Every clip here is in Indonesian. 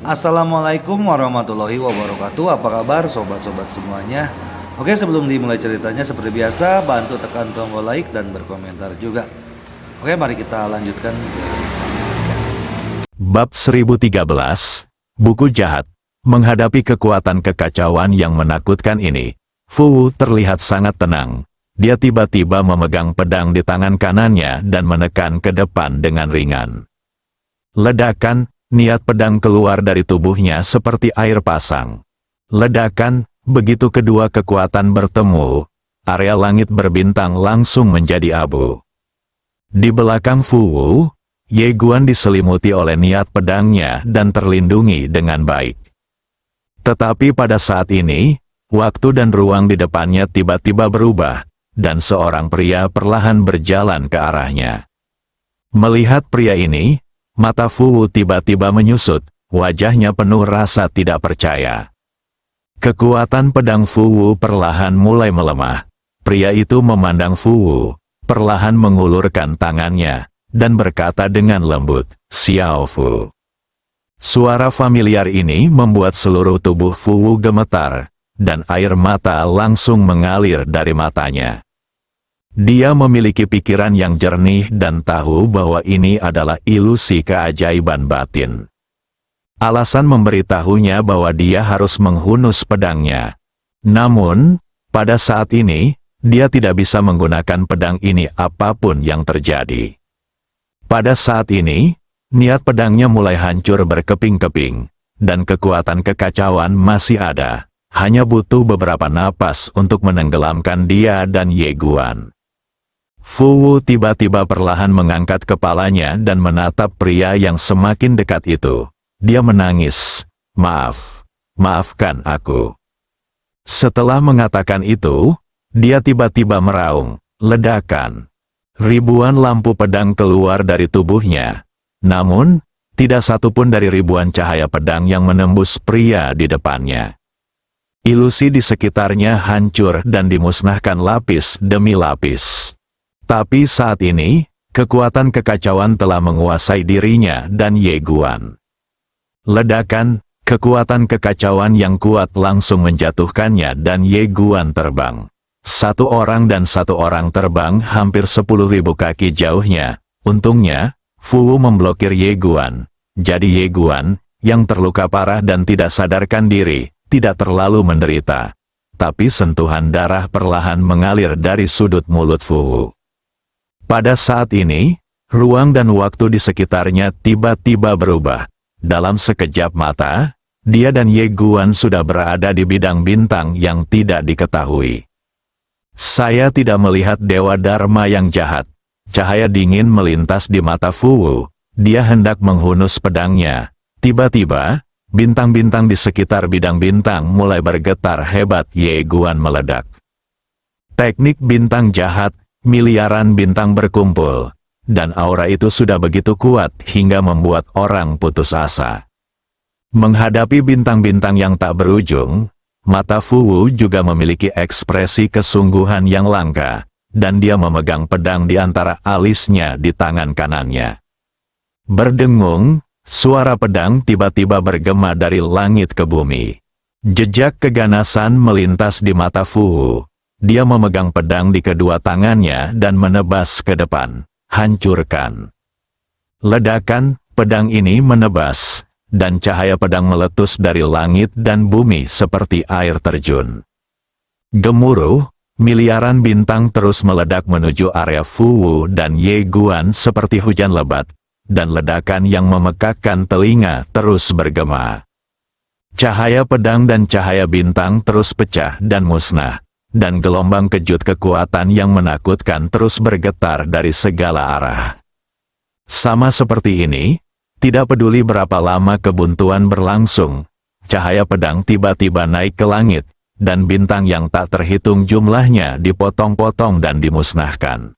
Assalamualaikum warahmatullahi wabarakatuh. Apa kabar sobat-sobat semuanya? Oke, sebelum dimulai ceritanya seperti biasa bantu tekan tombol like dan berkomentar juga. Oke, mari kita lanjutkan. Bab 1013, Buku Jahat. Menghadapi kekuatan kekacauan yang menakutkan ini, Fu Wu terlihat sangat tenang. Dia tiba-tiba memegang pedang di tangan kanannya dan menekan ke depan dengan ringan. Ledakan, niat pedang keluar dari tubuhnya seperti air pasang. Ledakan, begitu kedua kekuatan bertemu, area langit berbintang langsung menjadi abu. Di belakang Fu Wu, Ye Guan diselimuti oleh niat pedangnya dan terlindungi dengan baik. Tetapi pada saat ini, waktu dan ruang di depannya tiba-tiba berubah, dan seorang pria perlahan berjalan ke arahnya. Melihat pria ini, mata Fu Wu tiba-tiba menyusut, wajahnya penuh rasa tidak percaya. Kekuatan pedang Fu Wu perlahan mulai melemah. Pria itu memandang Fu Wu, perlahan mengulurkan tangannya, dan berkata dengan lembut, "Xiao Fu." Suara familiar ini membuat seluruh tubuh Fu Wu gemetar, dan air mata langsung mengalir dari matanya. Dia memiliki pikiran yang jernih dan tahu bahwa ini adalah ilusi keajaiban batin. Alasan memberitahunya bahwa dia harus menghunus pedangnya. Namun, pada saat ini, dia tidak bisa menggunakan pedang ini apapun yang terjadi. Pada saat ini, niat pedangnya mulai hancur berkeping-keping, dan kekuatan kekacauan masih ada. Hanya butuh beberapa napas untuk menenggelamkan dia dan Ye Guan. Fu Wu tiba-tiba perlahan mengangkat kepalanya dan menatap pria yang semakin dekat itu. Dia menangis, maafkan aku." Setelah mengatakan itu, dia tiba-tiba meraung, ledakan. Ribuan lampu pedang keluar dari tubuhnya. Namun, tidak satupun dari ribuan cahaya pedang yang menembus pria di depannya. Ilusi di sekitarnya hancur dan dimusnahkan lapis demi lapis. Tapi saat ini, kekuatan kekacauan telah menguasai dirinya dan Ye Guan. Ledakan, kekuatan kekacauan yang kuat langsung menjatuhkannya dan Ye Guan terbang. Satu orang terbang hampir 10.000 kaki jauhnya. Untungnya, Fu Wu memblokir Ye Guan. Jadi Ye Guan, yang terluka parah dan tidak sadarkan diri, tidak terlalu menderita. Tapi sentuhan darah perlahan mengalir dari sudut mulut Fu Wu. Pada saat ini, ruang dan waktu di sekitarnya tiba-tiba berubah. Dalam sekejap mata, dia dan Ye Guan sudah berada di bidang bintang yang tidak diketahui. Saya tidak melihat Dewa Dharma yang jahat. Cahaya dingin melintas di mata Fu Wu. Dia hendak menghunus pedangnya. Tiba-tiba, bintang-bintang di sekitar bidang bintang mulai bergetar hebat. Ye Guan meledak. Teknik bintang jahat. Miliaran bintang berkumpul, dan aura itu sudah begitu kuat hingga membuat orang putus asa. Menghadapi bintang-bintang yang tak berujung, mata Fu Wu juga memiliki ekspresi kesungguhan yang langka, dan dia memegang pedang di antara alisnya di tangan kanannya. Berdengung, suara pedang tiba-tiba bergema dari langit ke bumi. Jejak keganasan melintas di mata Fu Wu. Dia memegang pedang di kedua tangannya dan menebas ke depan. Hancurkan. Ledakan, pedang ini menebas, dan cahaya pedang meletus dari langit dan bumi seperti air terjun. Gemuruh, miliaran bintang terus meledak menuju area Fu Wu dan Ye Guan seperti hujan lebat, dan ledakan yang memekakkan telinga terus bergema. Cahaya pedang dan cahaya bintang terus pecah dan musnah. Dan gelombang kejut kekuatan yang menakutkan terus bergetar dari segala arah. Sama seperti ini, tidak peduli berapa lama kebuntuan berlangsung, cahaya pedang tiba-tiba naik ke langit, dan bintang yang tak terhitung jumlahnya dipotong-potong dan dimusnahkan.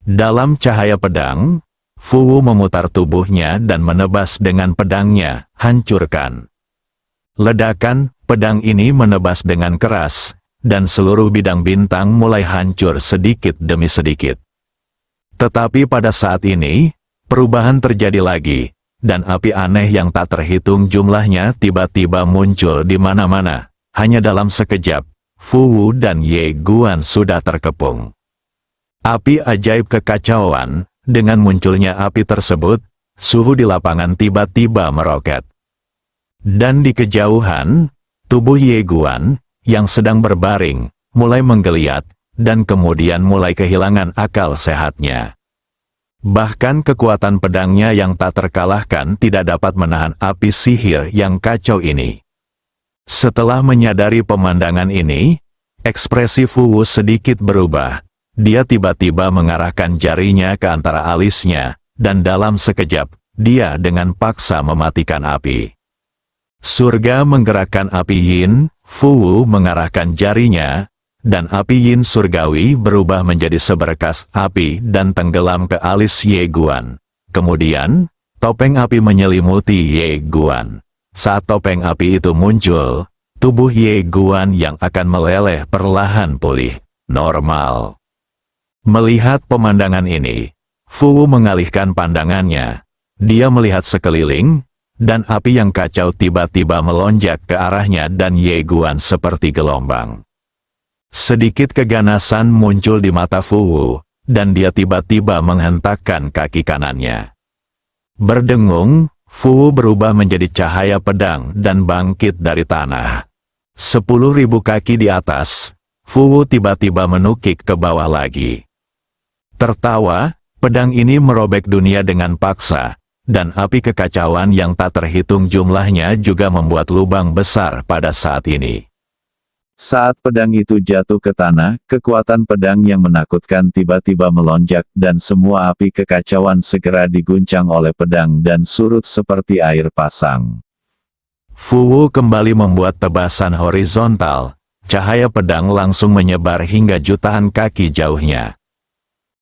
Dalam cahaya pedang, Fu Wu memutar tubuhnya dan menebas dengan pedangnya, hancurkan. Ledakan, pedang ini menebas dengan keras, dan seluruh bidang bintang mulai hancur sedikit demi sedikit. Tetapi pada saat ini, perubahan terjadi lagi. dan api aneh yang tak terhitung jumlahnya tiba-tiba muncul di mana-mana. Hanya dalam sekejap, Fu Wu dan Ye Guan sudah terkepung. Api ajaib kekacauan. Dengan munculnya api tersebut, suhu di lapangan tiba-tiba meroket. Dan di kejauhan, tubuh Ye Guan, yang sedang berbaring, mulai menggeliat, dan kemudian mulai kehilangan akal sehatnya. Bahkan kekuatan pedangnya yang tak terkalahkan tidak dapat menahan api sihir yang kacau ini. Setelah menyadari pemandangan ini, ekspresi Fu Wu sedikit berubah. Dia tiba-tiba mengarahkan jarinya ke antara alisnya, dan dalam sekejap, dia dengan paksa mematikan api. Surga menggerakkan api yin, Fu Wu mengarahkan jarinya, dan api yin surgawi berubah menjadi seberkas api dan tenggelam ke alis Ye Guan. Kemudian, topeng api menyelimuti Ye Guan. Saat topeng api itu muncul, tubuh Ye Guan yang akan meleleh perlahan pulih normal. Melihat pemandangan ini, Fu Wu mengalihkan pandangannya. Dia melihat sekeliling, dan api yang kacau tiba-tiba melonjak ke arahnya dan Ye Guan seperti gelombang. Sedikit keganasan muncul di mata Fu Wu, dan dia tiba-tiba menghentakkan kaki kanannya. Berdengung, Fu Wu berubah menjadi cahaya pedang dan bangkit dari tanah. 10.000 kaki di atas, Fu Wu tiba-tiba menukik ke bawah lagi. Tertawa, pedang ini merobek dunia dengan paksa, dan api kekacauan yang tak terhitung jumlahnya juga membuat lubang besar pada saat ini. Saat pedang itu jatuh ke tanah, kekuatan pedang yang menakutkan tiba-tiba melonjak dan semua api kekacauan segera diguncang oleh pedang dan surut seperti air pasang. Fu Wu kembali membuat tebasan horizontal, cahaya pedang langsung menyebar hingga jutaan kaki jauhnya.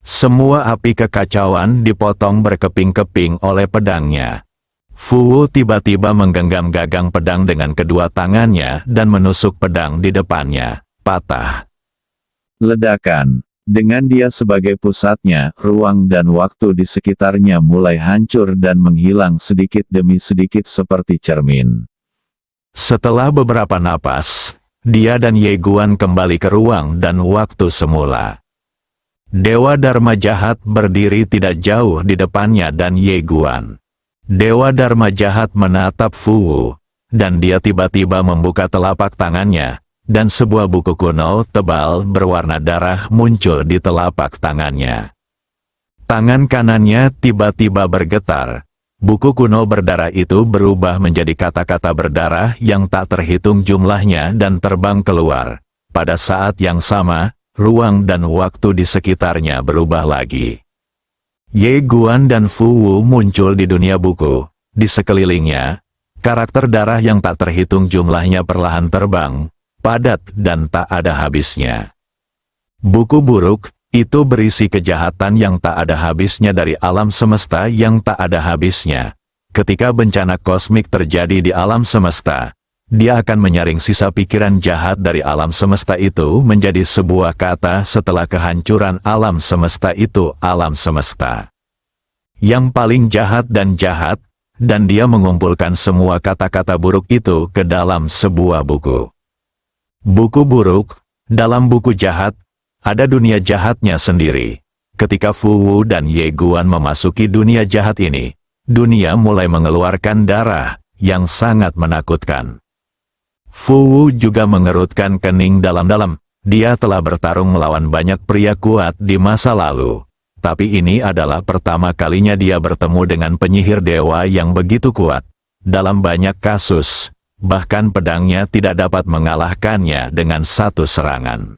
Semua api kekacauan dipotong berkeping-keping oleh pedangnya. Fu Wu tiba-tiba menggenggam gagang pedang dengan kedua tangannya dan menusuk pedang di depannya, patah. Ledakan. Dengan dia sebagai pusatnya, ruang dan waktu di sekitarnya mulai hancur dan menghilang sedikit demi sedikit seperti cermin. Setelah beberapa napas, dia dan Ye Guan kembali ke ruang dan waktu semula. Dewa Dharma jahat berdiri tidak jauh di depannya dan Ye Guan. Dewa Dharma jahat menatap Fu Wu, dan dia tiba-tiba membuka telapak tangannya, dan sebuah buku kuno tebal berwarna darah muncul di telapak tangannya. Tangan kanannya tiba-tiba bergetar. Buku kuno berdarah itu berubah menjadi kata-kata berdarah yang tak terhitung jumlahnya dan terbang keluar. Pada saat yang sama, ruang dan waktu di sekitarnya berubah lagi. Ye Guan dan Fu Wu muncul di dunia buku. Di sekelilingnya, karakter darah yang tak terhitung jumlahnya perlahan terbang, padat dan tak ada habisnya. Buku buruk itu berisi kejahatan yang tak ada habisnya dari alam semesta yang tak ada habisnya. Ketika bencana kosmik terjadi di alam semesta, dia akan menyaring sisa pikiran jahat dari alam semesta itu menjadi sebuah kata setelah kehancuran alam semesta itu alam semesta yang paling jahat, dan dia mengumpulkan semua kata-kata buruk itu ke dalam sebuah buku. Buku buruk, dalam buku jahat, ada dunia jahatnya sendiri. Ketika Fu Wu dan Ye Guan memasuki dunia jahat ini, dunia mulai mengeluarkan darah yang sangat menakutkan. Fu Wu juga mengerutkan kening dalam-dalam. Dia telah bertarung melawan banyak pria kuat di masa lalu. Tapi ini adalah pertama kalinya dia bertemu dengan penyihir dewa yang begitu kuat. Dalam banyak kasus, bahkan pedangnya tidak dapat mengalahkannya dengan satu serangan.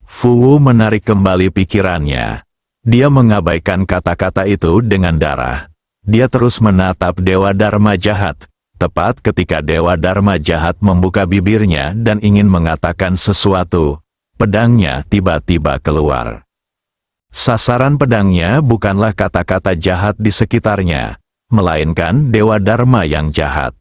Fu Wu menarik kembali pikirannya. Dia mengabaikan kata-kata itu dengan darah. Dia terus menatap Dewa Dharma jahat. Tepat ketika Dewa Dharma jahat membuka bibirnya dan ingin mengatakan sesuatu, pedangnya tiba-tiba keluar. Sasaran pedangnya bukanlah kata-kata jahat di sekitarnya, melainkan Dewa Dharma yang jahat.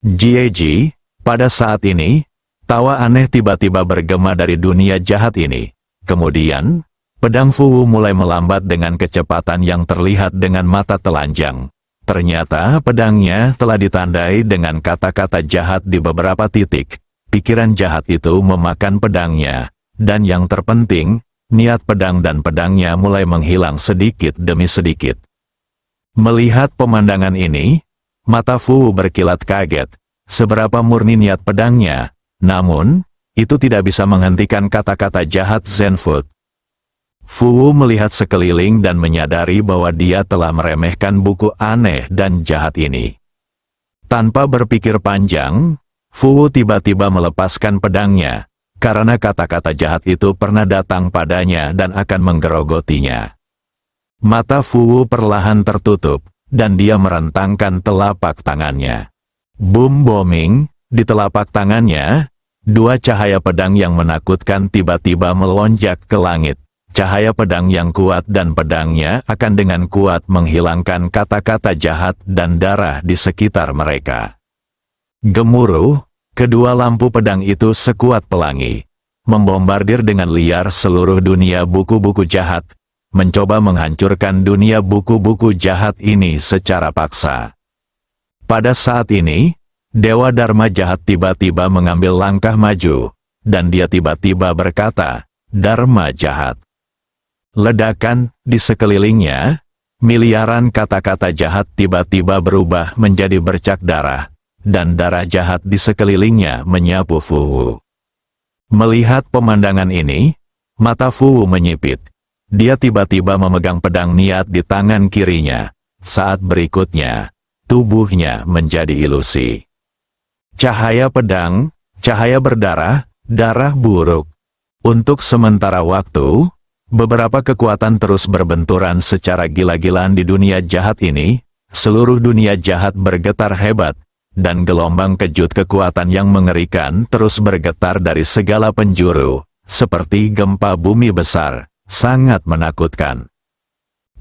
Jieji, pada saat ini, tawa aneh tiba-tiba bergema dari dunia jahat ini. Kemudian, pedang Fu Wu mulai melambat dengan kecepatan yang terlihat dengan mata telanjang. Ternyata pedangnya telah ditandai dengan kata-kata jahat di beberapa titik. Pikiran jahat itu memakan pedangnya, dan yang terpenting, niat pedang dan pedangnya mulai menghilang sedikit demi sedikit. Melihat pemandangan ini, mata Fu berkilat kaget, seberapa murni niat pedangnya, namun, itu tidak bisa menghentikan kata-kata jahat Zenfut. Fu melihat sekeliling dan menyadari bahwa dia telah meremehkan buku aneh dan jahat ini. Tanpa berpikir panjang, Fu tiba-tiba melepaskan pedangnya, karena kata-kata jahat itu pernah datang padanya dan akan menggerogotinya. Mata Fu perlahan tertutup, dan dia merentangkan telapak tangannya. Boom booming, di telapak tangannya, dua cahaya pedang yang menakutkan tiba-tiba melonjak ke langit. Cahaya pedang yang kuat dan pedangnya akan dengan kuat menghilangkan kata-kata jahat dan darah di sekitar mereka. Gemuruh, kedua lampu pedang itu sekuat pelangi, membombardir dengan liar seluruh dunia buku-buku jahat, mencoba menghancurkan dunia buku-buku jahat ini secara paksa. Pada saat ini, Dewa Dharma jahat tiba-tiba mengambil langkah maju, dan dia tiba-tiba berkata, "Dharma jahat." Ledakan di sekelilingnya, miliaran kata-kata jahat tiba-tiba berubah menjadi bercak darah, dan darah jahat di sekelilingnya menyapu Fu. Melihat pemandangan ini, mata Fu menyipit. Dia tiba-tiba memegang pedang niat di tangan kirinya. Saat berikutnya, tubuhnya menjadi ilusi. Cahaya pedang, cahaya berdarah, darah buruk. Untuk sementara waktu, beberapa kekuatan terus berbenturan secara gila-gilaan di dunia jahat ini. Seluruh dunia jahat bergetar hebat, dan gelombang kejut kekuatan yang mengerikan terus bergetar dari segala penjuru, seperti gempa bumi besar, sangat menakutkan.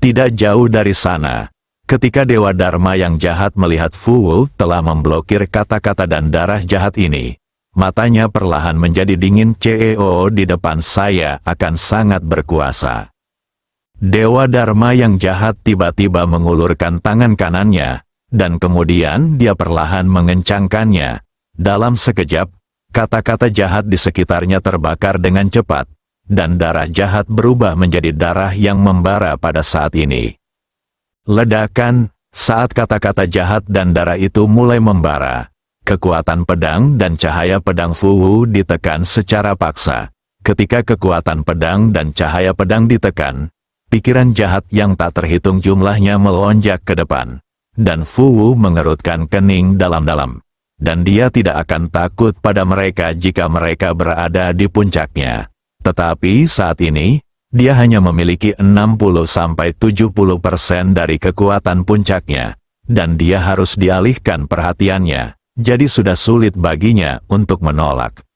Tidak jauh dari sana, ketika Dewa Dharma yang jahat melihat Fu telah memblokir kata-kata dan darah jahat ini, matanya perlahan menjadi dingin. CEO di depan saya akan sangat berkuasa. Dewa Dharma yang jahat tiba-tiba mengulurkan tangan kanannya, dan kemudian dia perlahan mengencangkannya. Dalam sekejap, kata-kata jahat di sekitarnya terbakar dengan cepat, dan darah jahat berubah menjadi darah yang membara pada saat ini. Ledakan, saat kata-kata jahat dan darah itu mulai membara. Kekuatan pedang dan cahaya pedang Fu ditekan secara paksa. Ketika kekuatan pedang dan cahaya pedang ditekan, pikiran jahat yang tak terhitung jumlahnya melonjak ke depan. Dan Fu mengerutkan kening dalam-dalam. Dan dia tidak akan takut pada mereka jika mereka berada di puncaknya. Tetapi saat ini, dia hanya memiliki 60-70% dari kekuatan puncaknya. Dan dia harus dialihkan perhatiannya. Jadi sudah sulit baginya untuk menolak.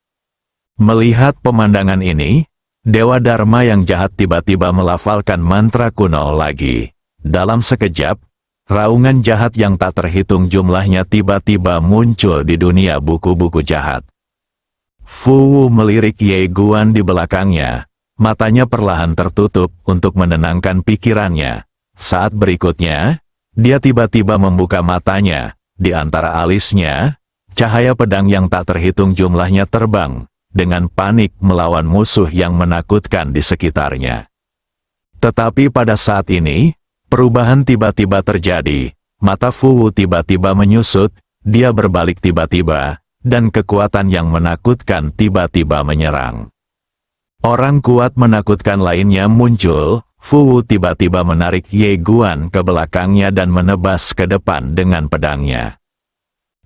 Melihat pemandangan ini, Dewa Dharma yang jahat tiba-tiba melafalkan mantra kuno lagi. Dalam sekejap, raungan jahat yang tak terhitung jumlahnya tiba-tiba muncul di dunia buku-buku jahat. Fu melirik Ye Guan di belakangnya, matanya perlahan tertutup untuk menenangkan pikirannya. Saat berikutnya, dia tiba-tiba membuka matanya. Di antara alisnya, cahaya pedang yang tak terhitung jumlahnya terbang, dengan panik melawan musuh yang menakutkan di sekitarnya. Tetapi pada saat ini, perubahan tiba-tiba terjadi. Mata Fu tiba-tiba menyusut, dia berbalik tiba-tiba, dan kekuatan yang menakutkan tiba-tiba menyerang. Orang kuat menakutkan lainnya muncul. Fu tiba-tiba menarik Ye Guan ke belakangnya dan menebas ke depan dengan pedangnya.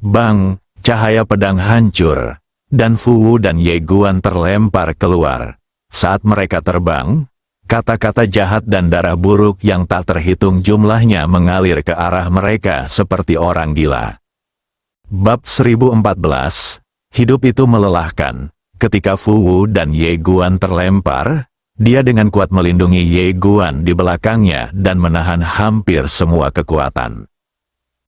Bang, cahaya pedang hancur, dan Fu dan Ye Guan terlempar keluar. Saat mereka terbang, kata-kata jahat dan darah buruk yang tak terhitung jumlahnya mengalir ke arah mereka seperti orang gila. Bab 1014, hidup itu melelahkan. Ketika Fu dan Ye Guan terlempar, dia dengan kuat melindungi Ye Guan di belakangnya dan menahan hampir semua kekuatan.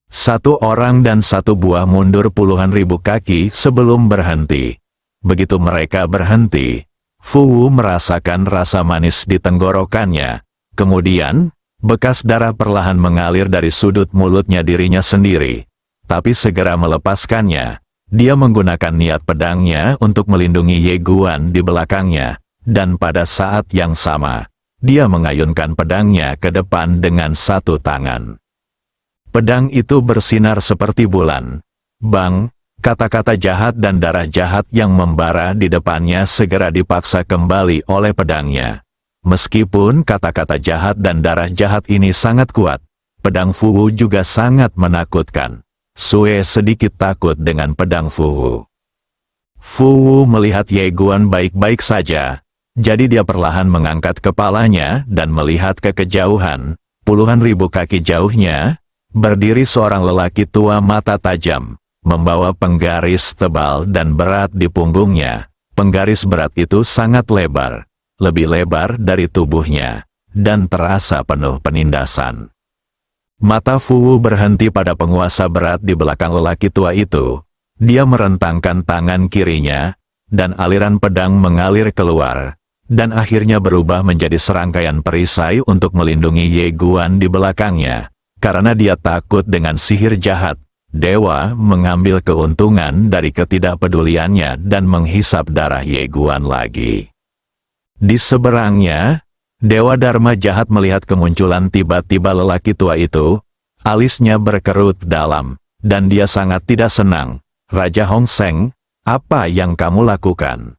Satu orang dan satu buah mundur puluhan ribu kaki sebelum berhenti. Begitu mereka berhenti, Fu merasakan rasa manis di tenggorokannya. Kemudian, Bekas darah perlahan mengalir dari sudut mulutnya dirinya sendiri. Tapi segera melepaskannya. Dia menggunakan niat pedangnya untuk melindungi Ye Guan di belakangnya. Dan pada saat yang sama, dia mengayunkan pedangnya ke depan dengan satu tangan. Pedang itu bersinar seperti bulan. Bang! Kata-kata jahat dan darah jahat yang membara di depannya segera dipaksa kembali oleh pedangnya. Meskipun kata-kata jahat dan darah jahat ini sangat kuat, pedang Fu Wu juga sangat menakutkan. Sue sedikit takut dengan pedang Fu Wu. Fu Wu melihat Ye Guan baik-baik saja, jadi dia perlahan mengangkat kepalanya dan melihat ke kejauhan, puluhan ribu kaki jauhnya, berdiri seorang lelaki tua mata tajam, membawa penggaris tebal dan berat di punggungnya. Penggaris berat itu sangat lebar, lebih lebar dari tubuhnya, dan terasa penuh penindasan. Mata Fu Wu berhenti pada penguasa berat di belakang lelaki tua itu. Dia merentangkan tangan kirinya, dan aliran pedang mengalir keluar, dan akhirnya berubah menjadi serangkaian perisai untuk melindungi Ye Guan di belakangnya. Karena dia takut dengan sihir jahat, Dewa mengambil keuntungan dari ketidakpeduliannya dan menghisap darah Ye Guan lagi. Di seberangnya, Dewa Dharma jahat melihat kemunculan tiba-tiba lelaki tua itu. Alisnya berkerut dalam, dan dia sangat tidak senang. Raja Hong Seng, apa yang kamu lakukan?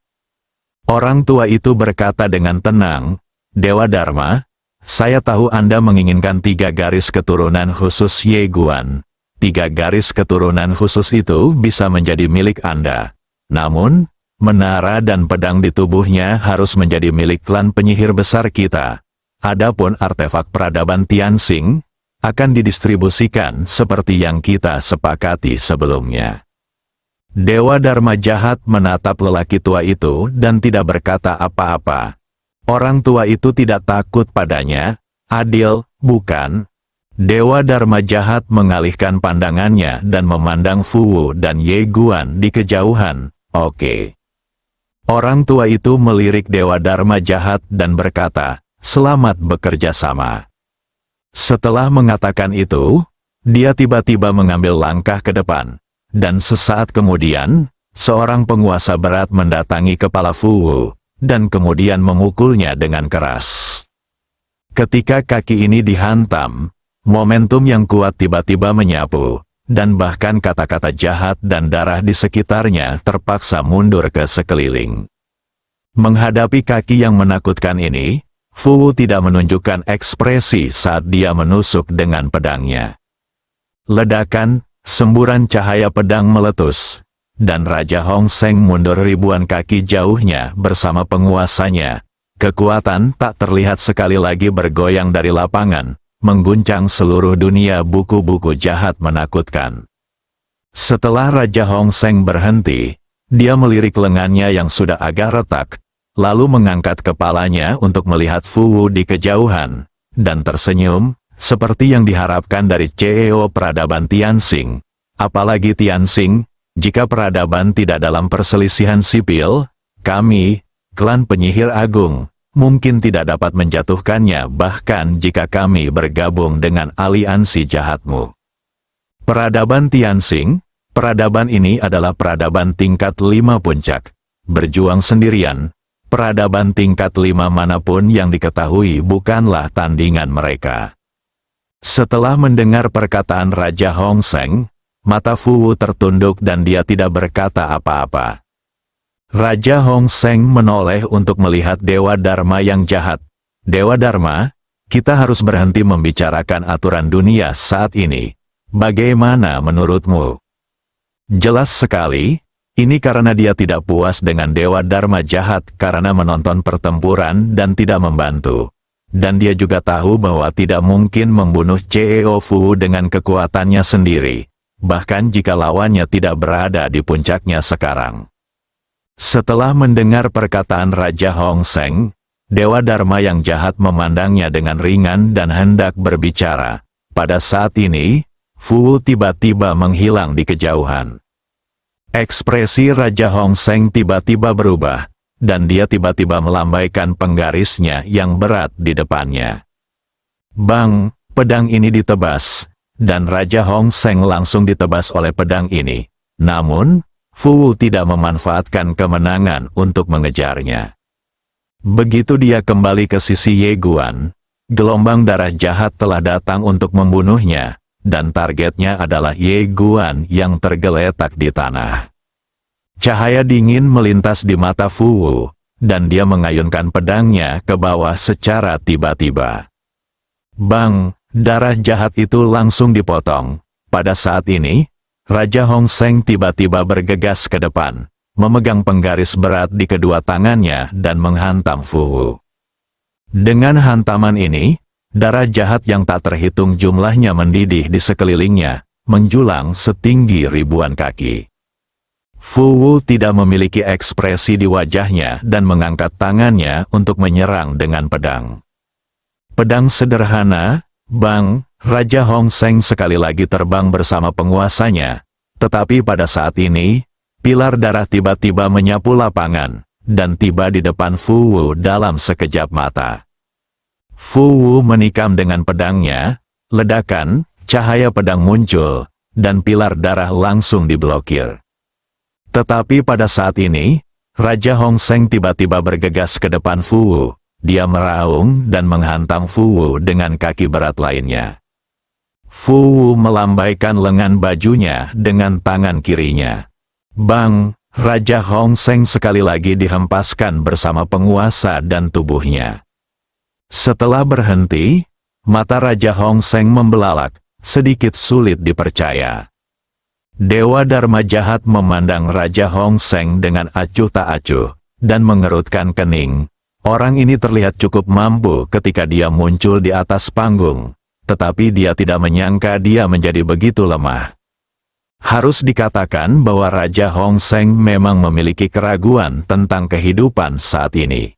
Orang tua itu berkata dengan tenang, Dewa Dharma, saya tahu Anda menginginkan 3 garis keturunan khusus Ye Guan. 3 garis keturunan khusus itu bisa menjadi milik Anda. Namun, menara dan pedang di tubuhnya harus menjadi milik klan penyihir besar kita. Adapun artefak peradaban Tianxing akan didistribusikan seperti yang kita sepakati sebelumnya. Dewa Dharma jahat menatap lelaki tua itu dan tidak berkata apa-apa. Orang tua itu tidak takut padanya. Adil, bukan? Dewa Dharma jahat mengalihkan pandangannya dan memandang Fu Wu dan Ye Guan di kejauhan. Oke. Orang tua itu melirik Dewa Dharma jahat dan berkata, selamat bekerja sama. Setelah mengatakan itu, dia tiba-tiba mengambil langkah ke depan. Dan sesaat kemudian, seorang penguasa berat mendatangi kepala Fu Wu, dan kemudian memukulnya dengan keras. Ketika kaki ini dihantam, momentum yang kuat tiba-tiba menyapu, dan bahkan kata-kata jahat dan darah di sekitarnya terpaksa mundur ke sekeliling. Menghadapi kaki yang menakutkan ini, Fu Wu tidak menunjukkan ekspresi saat dia menusuk dengan pedangnya. Ledakan, semburan cahaya pedang meletus, dan Raja Hong Seng mundur ribuan kaki jauhnya bersama penguasanya. Kekuatan tak terlihat sekali lagi bergoyang dari lapangan, mengguncang seluruh dunia. Buku-buku jahat menakutkan. Setelah Raja Hong Seng berhenti, dia melirik lengannya yang sudah agak retak, lalu mengangkat kepalanya untuk melihat Fu Wu di kejauhan, dan tersenyum, seperti yang diharapkan dari CEO peradaban Tianxing. Apalagi Tianxing, jika peradaban tidak dalam perselisihan sipil, kami, klan penyihir agung, mungkin tidak dapat menjatuhkannya bahkan jika kami bergabung dengan aliansi jahatmu. Peradaban Tianxing, peradaban ini adalah peradaban tingkat 5 puncak. Berjuang sendirian, peradaban tingkat 5 manapun yang diketahui bukanlah tandingan mereka. Setelah mendengar perkataan Raja Hong Seng, mata Fu Wu tertunduk dan dia tidak berkata apa-apa. Raja Hong Seng menoleh untuk melihat Dewa Dharma yang jahat. Dewa Dharma, kita harus berhenti membicarakan aturan dunia saat ini. Bagaimana menurutmu? Jelas sekali, ini karena dia tidak puas dengan Dewa Dharma jahat karena menonton pertempuran dan tidak membantu. Dan dia juga tahu bahwa tidak mungkin membunuh CEO Fu Wu dengan kekuatannya sendiri, bahkan jika lawannya tidak berada di puncaknya sekarang. Setelah mendengar perkataan Raja Hong Seng, Dewa Dharma yang jahat memandangnya dengan ringan dan hendak berbicara. Pada saat ini, Fu Wu tiba-tiba menghilang di kejauhan. Ekspresi Raja Hong Seng tiba-tiba berubah, dan dia tiba-tiba melambaikan penggarisnya yang berat di depannya. Bang, pedang ini ditebas, dan Raja Hong Seng langsung ditebas oleh pedang ini. Namun, Fu Wu tidak memanfaatkan kemenangan untuk mengejarnya. Begitu dia kembali ke sisi Ye Guan, gelombang darah jahat telah datang untuk membunuhnya, dan targetnya adalah Ye Guan yang tergeletak di tanah. Cahaya dingin melintas di mata Fu Wu, dan dia mengayunkan pedangnya ke bawah secara tiba-tiba. Bang, darah jahat itu langsung dipotong. Pada saat ini, Raja Hong Seng tiba-tiba bergegas ke depan, memegang penggaris berat di kedua tangannya dan menghantam Fu Wu. Dengan hantaman ini, darah jahat yang tak terhitung jumlahnya mendidih di sekelilingnya, menjulang setinggi ribuan kaki. Fu Wu tidak memiliki ekspresi di wajahnya dan mengangkat tangannya untuk menyerang dengan pedang. Pedang sederhana, Bang, Raja Hong Seng sekali lagi terbang bersama penguasanya, tetapi pada saat ini, pilar darah tiba-tiba menyapu lapangan, dan tiba di depan Fu Wu dalam sekejap mata. Fu Wu menikam dengan pedangnya, ledakan, cahaya pedang muncul, dan pilar darah langsung diblokir. Tetapi pada saat ini, Raja Hong Seng tiba-tiba bergegas ke depan Fu Wu. Dia meraung dan menghantam Fu Wu dengan kaki berat lainnya. Fu Wu melambaikan lengan bajunya dengan tangan kirinya. Bang, Raja Hong Seng sekali lagi dihempaskan bersama penguasa dan tubuhnya. Setelah berhenti, mata Raja Hong Seng membelalak, sedikit sulit dipercaya. Dewa Dharma jahat memandang Raja Hong Seng dengan acuh tak acuh, dan mengerutkan kening. Orang ini terlihat cukup mampu ketika dia muncul di atas panggung, tetapi dia tidak menyangka dia menjadi begitu lemah. Harus dikatakan bahwa Raja Hong Seng memang memiliki keraguan tentang kehidupan saat ini.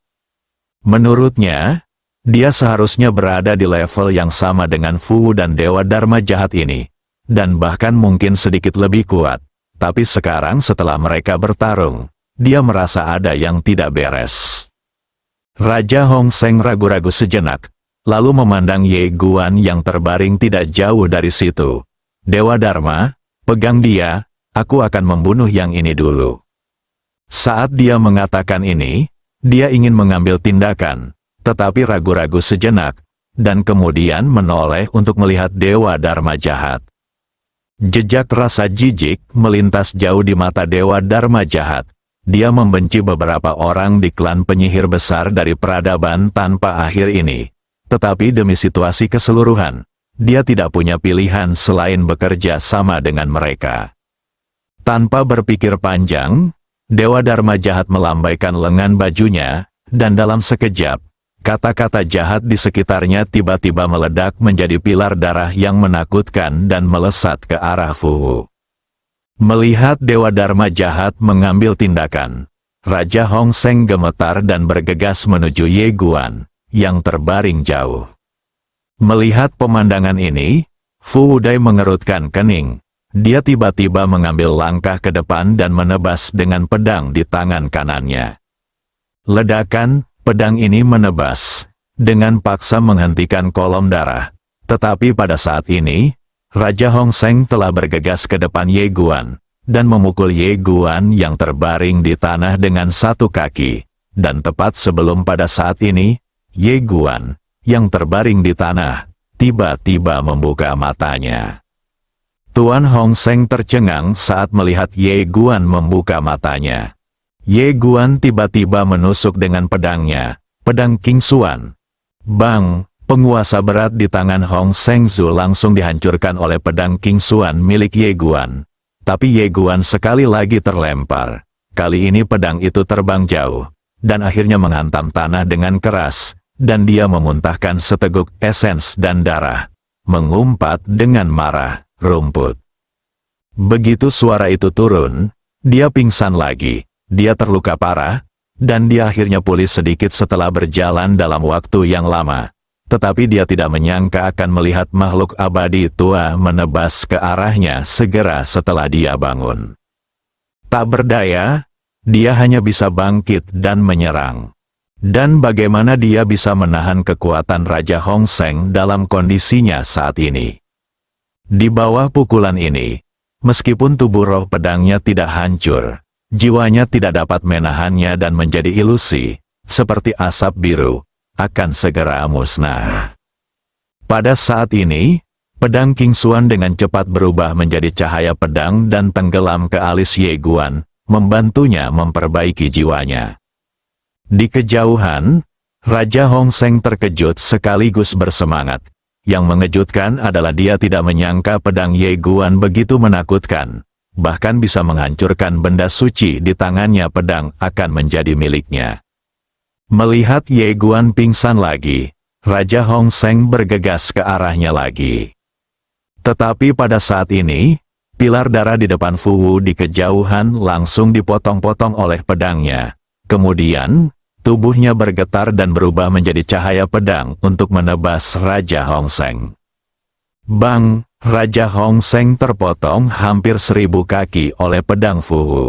Menurutnya, dia seharusnya berada di level yang sama dengan Fu Wu dan Dewa Dharma jahat ini, dan bahkan mungkin sedikit lebih kuat. Tapi sekarang setelah mereka bertarung, dia merasa ada yang tidak beres. Raja Hong Seng ragu-ragu sejenak, lalu memandang Ye Guan yang terbaring tidak jauh dari situ. Dewa Dharma, pegang dia, aku akan membunuh yang ini dulu. Saat dia mengatakan ini, dia ingin mengambil tindakan, tetapi ragu-ragu sejenak, dan kemudian menoleh untuk melihat Dewa Dharma jahat. Jejak rasa jijik melintas jauh di mata Dewa Dharma jahat. Dia membenci beberapa orang di klan penyihir besar dari peradaban tanpa akhir ini. Tetapi demi situasi keseluruhan, dia tidak punya pilihan selain bekerja sama dengan mereka. Tanpa berpikir panjang, Dewa Dharma jahat melambaikan lengan bajunya, dan dalam sekejap, kata-kata jahat di sekitarnya tiba-tiba meledak menjadi pilar darah yang menakutkan dan melesat ke arah Fu Wu. Melihat Dewa Dharma jahat mengambil tindakan, Raja Hong Seng gemetar dan bergegas menuju Ye Guan, yang terbaring jauh. Melihat pemandangan ini, Fu Wu Dai mengerutkan kening. Dia tiba-tiba mengambil langkah ke depan dan menebas dengan pedang di tangan kanannya. Ledakan, pedang ini menebas, dengan paksa menghentikan kolom darah. Tetapi pada saat ini, Raja Hong Seng telah bergegas ke depan Ye Guan, dan memukul Ye Guan yang terbaring di tanah dengan satu kaki, dan tepat sebelum pada saat ini, Ye Guan, yang terbaring di tanah, tiba-tiba membuka matanya. Tuan Hong Seng tercengang saat melihat Ye Guan membuka matanya. Ye Guan tiba-tiba menusuk dengan pedangnya, pedang King Xuan. Bang! Penguasa berat di tangan Hong Seng Zu langsung dihancurkan oleh pedang King Xuan milik Ye Guan. Tapi Ye Guan sekali lagi terlempar. Kali ini pedang itu terbang jauh, dan akhirnya menghantam tanah dengan keras, dan dia memuntahkan seteguk esens dan darah. Mengumpat dengan marah, rumput. Begitu suara itu turun, dia pingsan lagi, dia terluka parah, dan dia akhirnya pulih sedikit setelah berjalan dalam waktu yang lama. Tetapi dia tidak menyangka akan melihat makhluk abadi tua menebas ke arahnya segera setelah dia bangun. Tak berdaya, dia hanya bisa bangkit dan menyerang. Dan bagaimana dia bisa menahan kekuatan Raja Hong Seng dalam kondisinya saat ini. Di bawah pukulan ini, meskipun tubuh roh pedangnya tidak hancur, jiwanya tidak dapat menahannya dan menjadi ilusi, seperti asap biru, akan segera musnah. Pada saat ini, pedang King Xuan dengan cepat berubah menjadi cahaya pedang dan tenggelam ke alis Ye Guan, membantunya memperbaiki jiwanya. Di kejauhan, Raja Hong Seng terkejut sekaligus bersemangat. Yang mengejutkan adalah dia tidak menyangka pedang Ye Guan begitu menakutkan, bahkan bisa menghancurkan benda suci di tangannya. Pedang akan menjadi miliknya. Melihat Ye Guan pingsan lagi, Raja Hong Seng bergegas ke arahnya lagi. Tetapi pada saat ini, pilar darah di depan Fu Wu di kejauhan langsung dipotong-potong oleh pedangnya. Kemudian, tubuhnya bergetar dan berubah menjadi cahaya pedang untuk menebas Raja Hong Seng. Bang! Raja Hong Seng terpotong hampir 1000 kaki oleh pedang Fu Wu.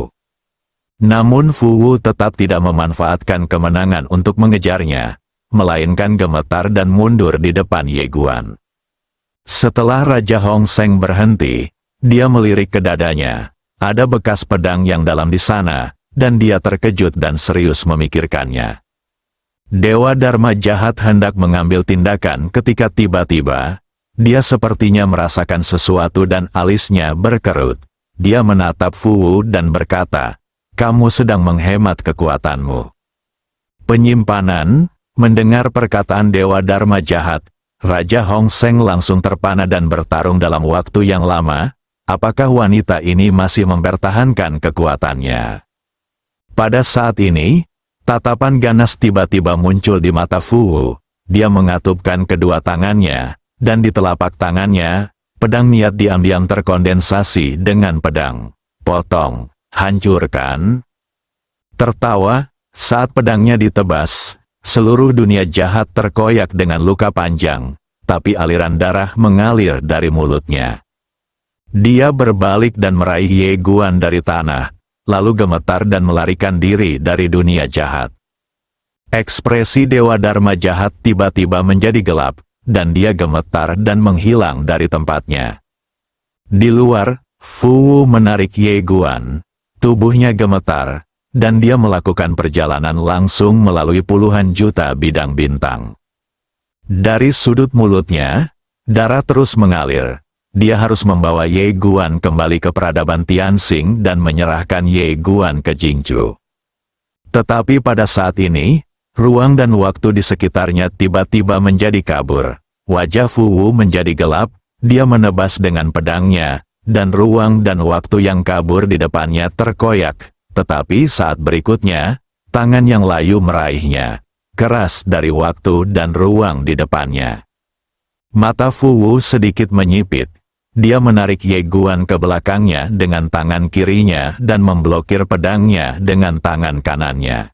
Namun Fu Wu tetap tidak memanfaatkan kemenangan untuk mengejarnya, melainkan gemetar dan mundur di depan Ye Guan. Setelah Raja Hong Seng berhenti, dia melirik ke dadanya. Ada bekas pedang yang dalam di sana, dan dia terkejut dan serius memikirkannya. Dewa Dharma jahat hendak mengambil tindakan ketika tiba-tiba, dia sepertinya merasakan sesuatu dan alisnya berkerut. Dia menatap Fu Wu dan berkata, "Kamu sedang menghemat kekuatanmu." Penyimpanan, mendengar perkataan Dewa Dharma jahat, Raja Hong Seng langsung terpana dan bertarung dalam waktu yang lama. Apakah wanita ini masih mempertahankan kekuatannya? Pada saat ini, tatapan ganas tiba-tiba muncul di mata Fu Wu. Dia mengatupkan kedua tangannya, dan di telapak tangannya, pedang niat diam-diam terkondensasi dengan pedang. Potong, hancurkan. Tertawa, saat pedangnya ditebas, seluruh dunia jahat terkoyak dengan luka panjang, tapi aliran darah mengalir dari mulutnya. Dia berbalik dan meraih Ye Guan dari tanah, lalu gemetar dan melarikan diri dari dunia jahat. Ekspresi Dewa Dharma jahat tiba-tiba menjadi gelap, dan dia gemetar dan menghilang dari tempatnya. Di luar, Fu Wu menarik Ye Guan, tubuhnya gemetar, dan dia melakukan perjalanan langsung melalui puluhan juta bidang bintang. Dari sudut mulutnya, darah terus mengalir. Dia harus membawa Ye Guan kembali ke peradaban Tianxing dan menyerahkan Ye Guan ke Jingzhou. Tetapi pada saat ini, ruang dan waktu di sekitarnya tiba-tiba menjadi kabur. Wajah Fu Wu menjadi gelap, dia menebas dengan pedangnya, dan ruang dan waktu yang kabur di depannya terkoyak. Tetapi saat berikutnya, tangan yang layu meraihnya, keras dari waktu dan ruang di depannya. Mata Fu Wu sedikit menyipit. Dia menarik Ye Guan ke belakangnya dengan tangan kirinya dan memblokir pedangnya dengan tangan kanannya.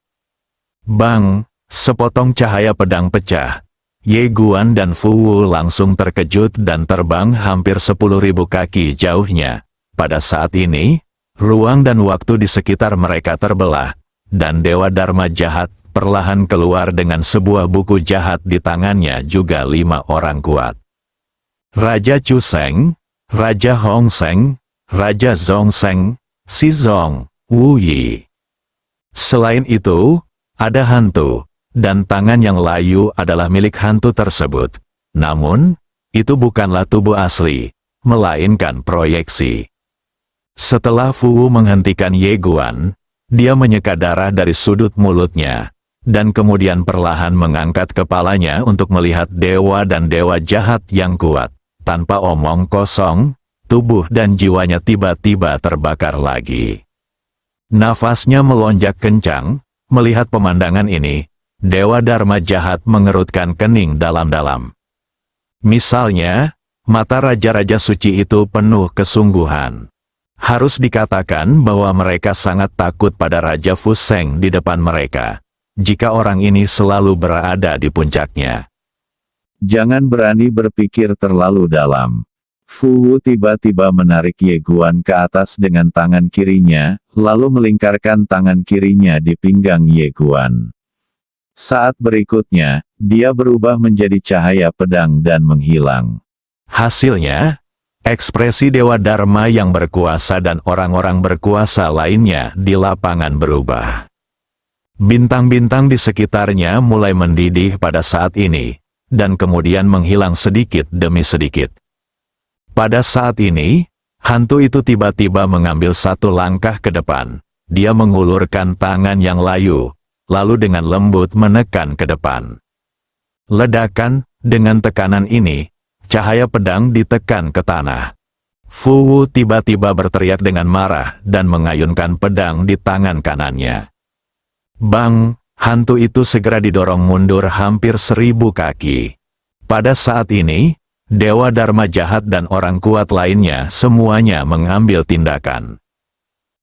Bang! Sepotong cahaya pedang pecah. Ye Guan dan Fu Wu langsung terkejut dan terbang hampir 10.000 kaki jauhnya. Pada saat ini, ruang dan waktu di sekitar mereka terbelah, dan Dewa Dharma jahat perlahan keluar dengan sebuah buku jahat di tangannya juga 5 orang kuat. Raja Chu Seng, Raja Hong Seng, Raja Zhong Seng, Si Zong, Wu Yi. Selain itu, ada hantu, dan tangan yang layu adalah milik hantu tersebut. Namun, itu bukanlah tubuh asli, melainkan proyeksi. Setelah Fu Wu menghentikan Ye Guan, dia menyeka darah dari sudut mulutnya, dan kemudian perlahan mengangkat kepalanya untuk melihat dewa dan dewa jahat yang kuat. Tanpa omong kosong, tubuh dan jiwanya tiba-tiba terbakar lagi. Nafasnya melonjak kencang, melihat pemandangan ini, Dewa Dharma jahat mengerutkan kening dalam-dalam. Misalnya, mata raja-raja suci itu penuh kesungguhan. Harus dikatakan bahwa mereka sangat takut pada Raja Fu Seng di depan mereka, jika orang ini selalu berada di puncaknya. Jangan berani berpikir terlalu dalam. Fu Wu tiba-tiba menarik Ye Guan ke atas dengan tangan kirinya, lalu melingkarkan tangan kirinya di pinggang Ye Guan. Saat berikutnya, dia berubah menjadi cahaya pedang dan menghilang. Hasilnya, ekspresi Dewa Dharma yang berkuasa dan orang-orang berkuasa lainnya di lapangan berubah. Bintang-bintang di sekitarnya mulai mendidih pada saat ini, dan kemudian menghilang sedikit demi sedikit. Pada saat ini, hantu itu tiba-tiba mengambil satu langkah ke depan. Dia mengulurkan tangan yang layu, lalu dengan lembut menekan ke depan. Ledakan, dengan tekanan ini, cahaya pedang ditekan ke tanah. Fu Wu tiba-tiba berteriak dengan marah dan mengayunkan pedang di tangan kanannya. Bang! Hantu itu segera didorong mundur hampir 1000 kaki. Pada saat ini, Dewa Dharma jahat dan orang kuat lainnya semuanya mengambil tindakan.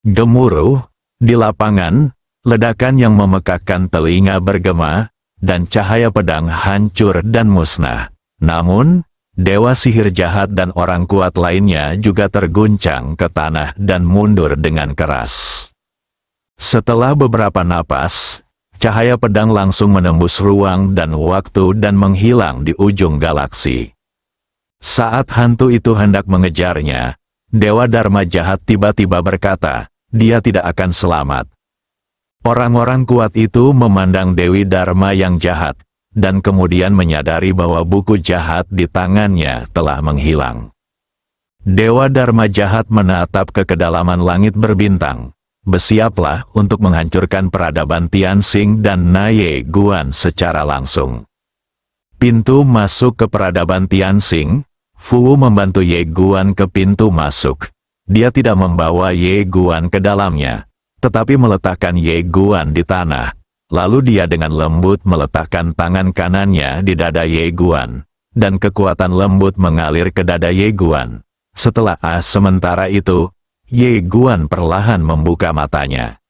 Gemuruh, di lapangan, ledakan yang memekakkan telinga bergema, dan cahaya pedang hancur dan musnah. Namun, Dewa sihir jahat dan orang kuat lainnya juga terguncang ke tanah dan mundur dengan keras. Setelah beberapa napas, cahaya pedang langsung menembus ruang dan waktu dan menghilang di ujung galaksi. Saat hantu itu hendak mengejarnya, Dewa Dharma jahat tiba-tiba berkata, dia tidak akan selamat. Orang-orang kuat itu memandang Dewi Dharma yang jahat, dan kemudian menyadari bahwa buku jahat di tangannya telah menghilang. Dewa Dharma jahat menatap ke kedalaman langit berbintang. Bersiaplah untuk menghancurkan peradaban Tianxing dan Naye Guan secara langsung. Pintu masuk ke peradaban Tianxing, Fu Wu membantu Ye Guan ke pintu masuk. Dia tidak membawa Ye Guan ke dalamnya, tetapi meletakkan Ye Guan di tanah. Lalu dia dengan lembut meletakkan tangan kanannya di dada Ye Guan, dan kekuatan lembut mengalir ke dada Ye Guan. Setelah sementara itu, Ye Guan perlahan membuka matanya.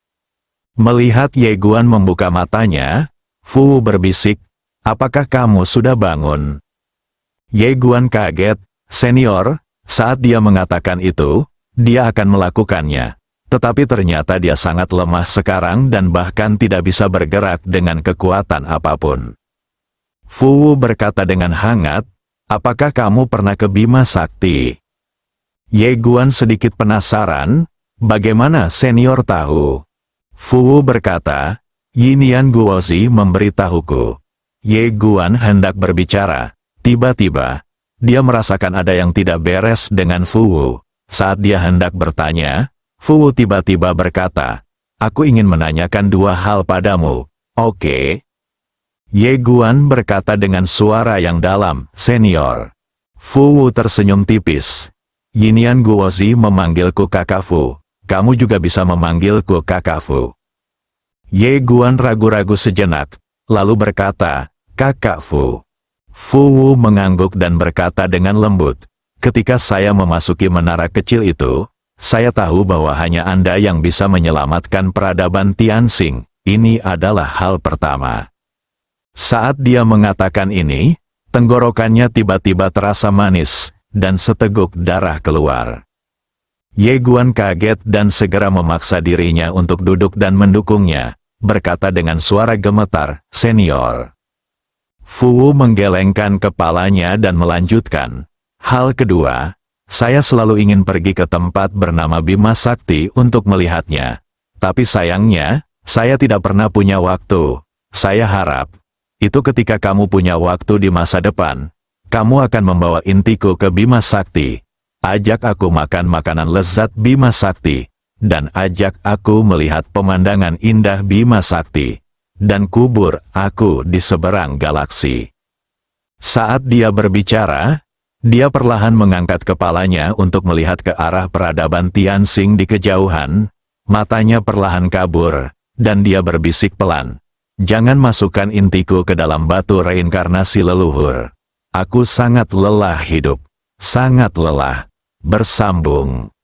Melihat Ye Guan membuka matanya, Fu Wu berbisik, apakah kamu sudah bangun? Ye Guan kaget, senior, saat dia mengatakan itu, dia akan melakukannya. Tetapi ternyata dia sangat lemah sekarang dan bahkan tidak bisa bergerak dengan kekuatan apapun. Fu Wu berkata dengan hangat, apakah kamu pernah ke Bima Sakti? Ye Guan sedikit penasaran, bagaimana senior tahu? Fu Wu berkata, Yinian Guozi memberitahuku. Ye Guan hendak berbicara. Tiba-tiba, dia merasakan ada yang tidak beres dengan Fu Wu. Saat dia hendak bertanya, Fu Wu tiba-tiba berkata, aku ingin menanyakan dua hal padamu, oke? Ye Guan berkata dengan suara yang dalam, senior. Fu Wu tersenyum tipis. Yinian Guozi memanggilku kakak Fu. Kamu juga bisa memanggilku kakak Fu. Ye Guan ragu-ragu sejenak, lalu berkata, kakak Fu. Fu Wu mengangguk dan berkata dengan lembut, ketika saya memasuki menara kecil itu, saya tahu bahwa hanya Anda yang bisa menyelamatkan peradaban Tianxing. Ini adalah hal pertama. Saat dia mengatakan ini, tenggorokannya tiba-tiba terasa manis, dan seteguk darah keluar. Ye Guan kaget dan segera memaksa dirinya untuk duduk dan mendukungnya, berkata dengan suara gemetar, senior. Fu Wu menggelengkan kepalanya dan melanjutkan, hal kedua, saya selalu ingin pergi ke tempat bernama Bima Sakti untuk melihatnya. Tapi sayangnya, saya tidak pernah punya waktu. Saya harap, itu ketika kamu punya waktu di masa depan, kamu akan membawa intiku ke Bima Sakti. Ajak aku makan makanan lezat Bima Sakti, dan ajak aku melihat pemandangan indah Bima Sakti, dan kubur aku di seberang galaksi. Saat dia berbicara, dia perlahan mengangkat kepalanya untuk melihat ke arah peradaban Tianxing di kejauhan, matanya perlahan kabur, dan dia berbisik pelan, jangan masukkan intiku ke dalam batu reinkarnasi leluhur. Aku sangat lelah hidup, sangat lelah. Bersambung.